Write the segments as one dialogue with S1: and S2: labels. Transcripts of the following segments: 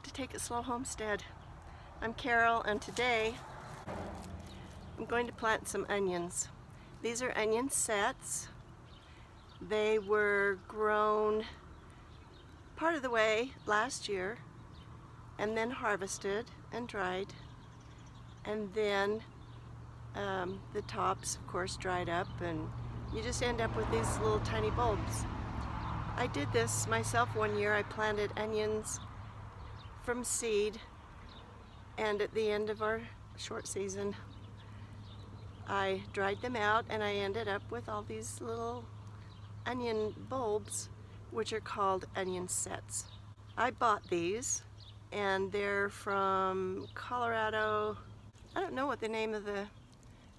S1: to Take It Slow Homestead. I'm Carol, and today I'm going to plant some onions. These are onion sets. They were grown part of the way last year and then harvested and dried, and then the tops of course dried up, and you just end up with these little tiny bulbs. I did this myself one year. I planted onions from seed, and at the end of our short season I dried them out and I ended up with all these little onion bulbs, which are called onion sets. I bought these and they're from Colorado. I don't know what the name of the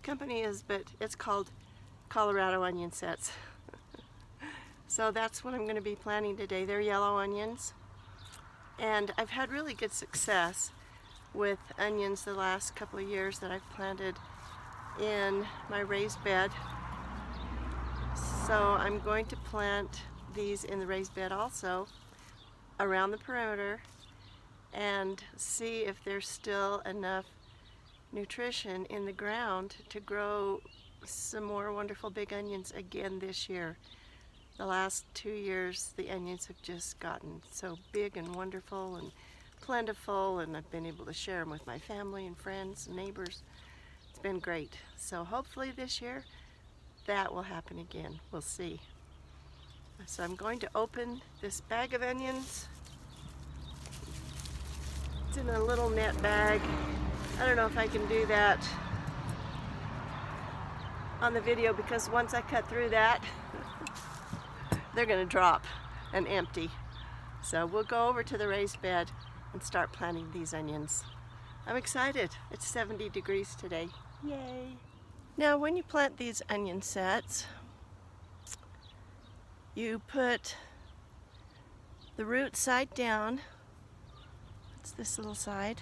S1: company is, but it's called Colorado Onion Sets. So that's what I'm going to be planting today. They're yellow onions, and I've had really good success with onions the last couple of years that I've planted in my raised bed. So I'm going to plant these in the raised bed also around the perimeter and see if there's still enough nutrition in the ground to grow some more wonderful big onions again this year. The last 2 years the onions have just gotten so big and wonderful and plentiful, and I've been able to share them with my family and friends and neighbors. It's been great. So hopefully this year that will happen again. We'll see. So I'm going to open this bag of onions. It's in a little net bag. I don't know if I can do that on the video, because once I cut through that they're going to drop and empty. So we'll go over to the raised bed and start planting these onions. I'm excited. It's 70 degrees today. Yay! Now when you plant these onion sets, you put the root side down. It's this little side,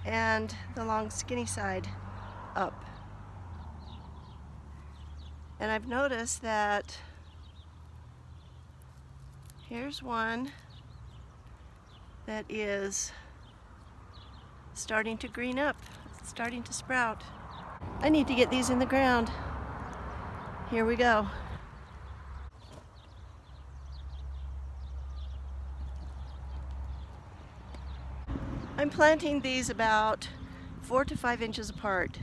S1: and the long skinny side up. And I've noticed that here's one that is starting to green up. It's starting to sprout. I need to get these in the ground. Here we go. I'm planting these about 4 to 5 inches apart.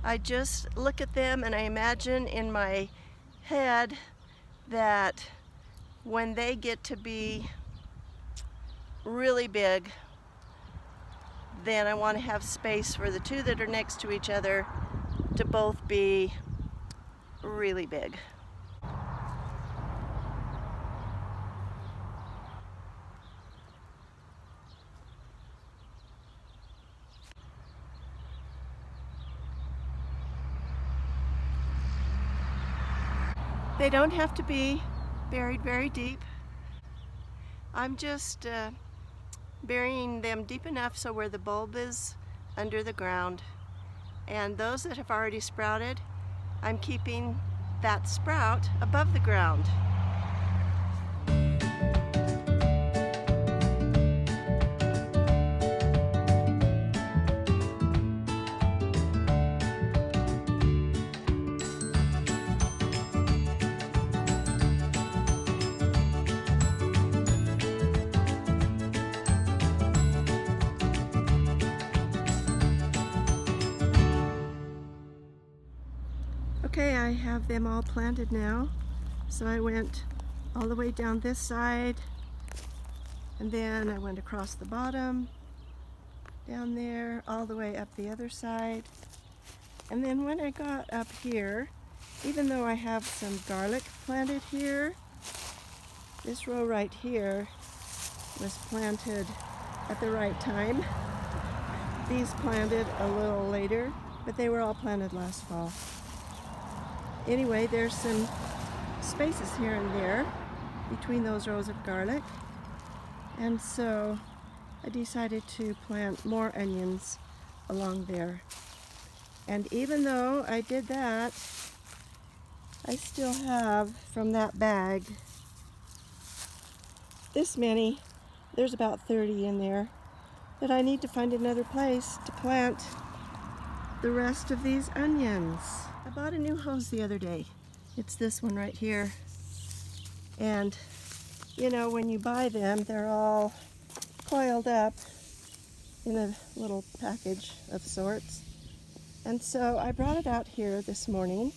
S1: I just look at them and I imagine in my head that when they get to be really big, then I want to have space for the two that are next to each other to both be really big. They don't have to be buried very deep. I'm just burying them deep enough so where the bulb is under the ground. And those that have already sprouted, I'm keeping that sprout above the ground. Okay, I have them all planted now. So I went all the way down this side, and then I went across the bottom, down there, all the way up the other side. And then when I got up here, even though I have some garlic planted here, this row right here was planted at the right time. These planted a little later, but they were all planted last fall. Anyway, there's some spaces here and there between those rows of garlic, and so I decided to plant more onions along there. And even though I did that, I still have from that bag this many there's about 30 in there, that I need to find another place to plant the rest of these onions. I bought a new hose the other day. It's this one right here. And you know, when you buy them, they're all coiled up in a little package of sorts. And so I brought it out here this morning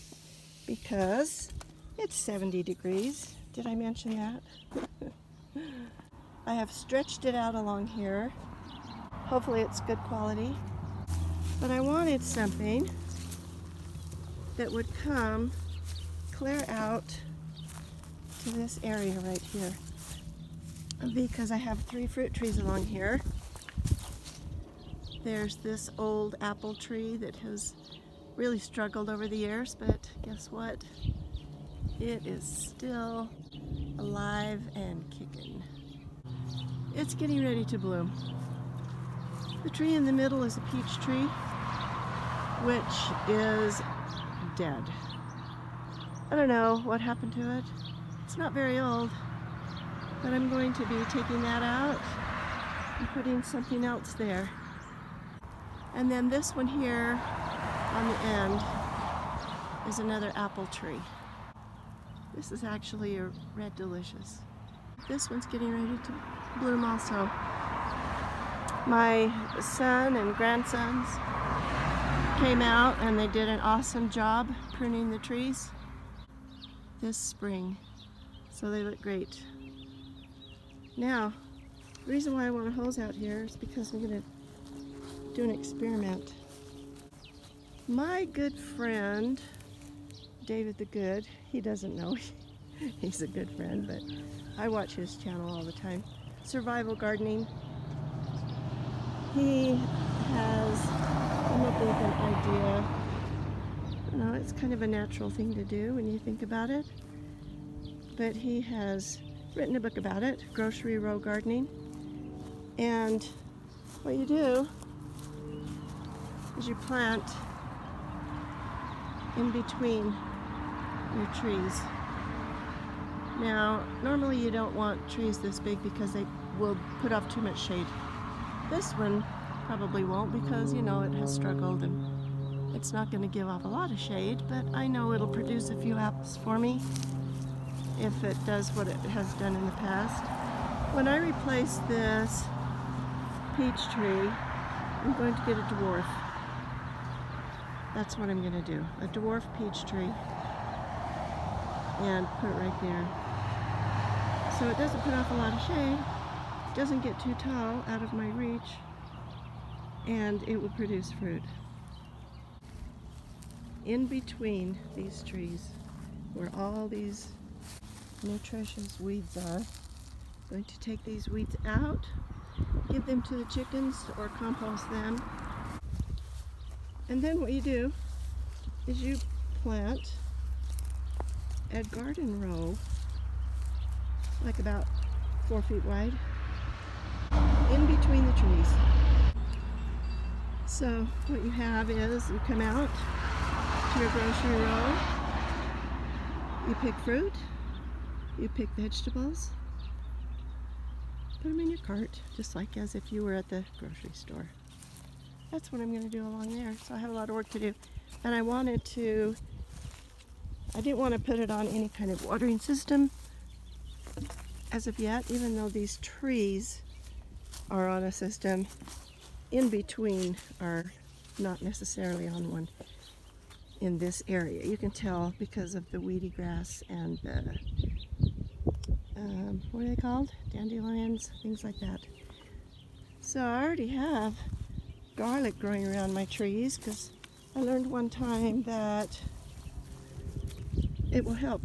S1: because it's 70 degrees. Did I mention that? I have stretched it out along here. Hopefully it's good quality. But I wanted something that would come clear out to this area right here, because I have 3 fruit trees along here. There's this old apple tree that has really struggled over the years, but guess what? It is still alive and kicking. It's getting ready to bloom. The tree in the middle is a peach tree, which is dead. I don't know what happened to it. It's not very old, but I'm going to be taking that out and putting something else there. And then this one here on the end is another apple tree. This is actually a red delicious. This one's getting ready to bloom also. My son and grandsons came out and they did an awesome job pruning the trees this spring. So they look great. Now, the reason why I want a hose out here is because I'm going to do an experiment. My good friend, David the Good, he doesn't know he's a good friend, but I watch his channel all the time. Survival Gardening. He has come up with an idea. You know, it's kind of a natural thing to do when you think about it. But he has written a book about it, Grocery Row Gardening. And what you do is you plant in between your trees. Now, normally you don't want trees this big because they will put off too much shade. This one probably won't because, you know, it has struggled and it's not going to give off a lot of shade, but I know it'll produce a few apples for me if it does what it has done in the past. When I replace this peach tree, I'm going to get a dwarf. That's what I'm going to do, a dwarf peach tree, and put it right there. So it doesn't put off a lot of shade, doesn't get too tall out of my reach, and it will produce fruit. In between these trees, where all these nutritious weeds are, I'm going to take these weeds out, give them to the chickens or compost them. And then what you do is you plant a garden row, like about 4 feet wide, in between the trees. So what you have is you come out to your grocery row, you pick fruit, you pick vegetables, put them in your cart, just like as if you were at the grocery store. That's what I'm going to do along there. So I have a lot of work to do. And I didn't want to put it on any kind of watering system as of yet, even though these trees are on a system. In between are not necessarily on one in this area. You can tell because of the weedy grass and the, what are they called? Dandelions, things like that. So I already have garlic growing around my trees because I learned one time that it will help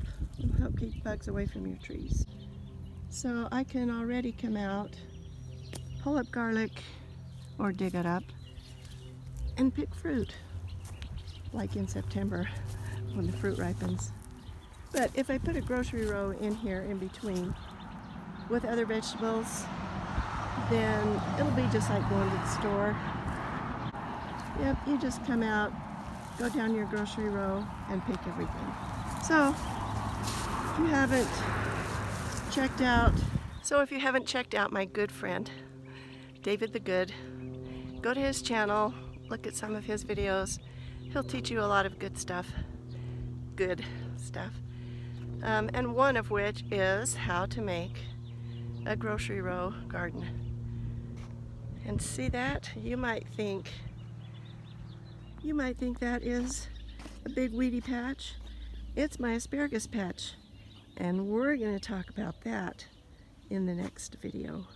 S1: keep bugs away from your trees. So I can already come out, pull up garlic or dig it up and pick fruit, like in September when the fruit ripens. But if I put a grocery row in here in between with other vegetables, then it'll be just like going to the store. Yep, you just come out, go down your grocery row and pick everything. So if you haven't checked out So if you haven't checked out my good friend, David the Good, go to his channel, look at some of his videos. He'll teach you a lot of good stuff. Good stuff. And one of which is how to make a grocery row garden. And see that? You might think that is a big weedy patch. It's my asparagus patch. And we're going to talk about that in the next video.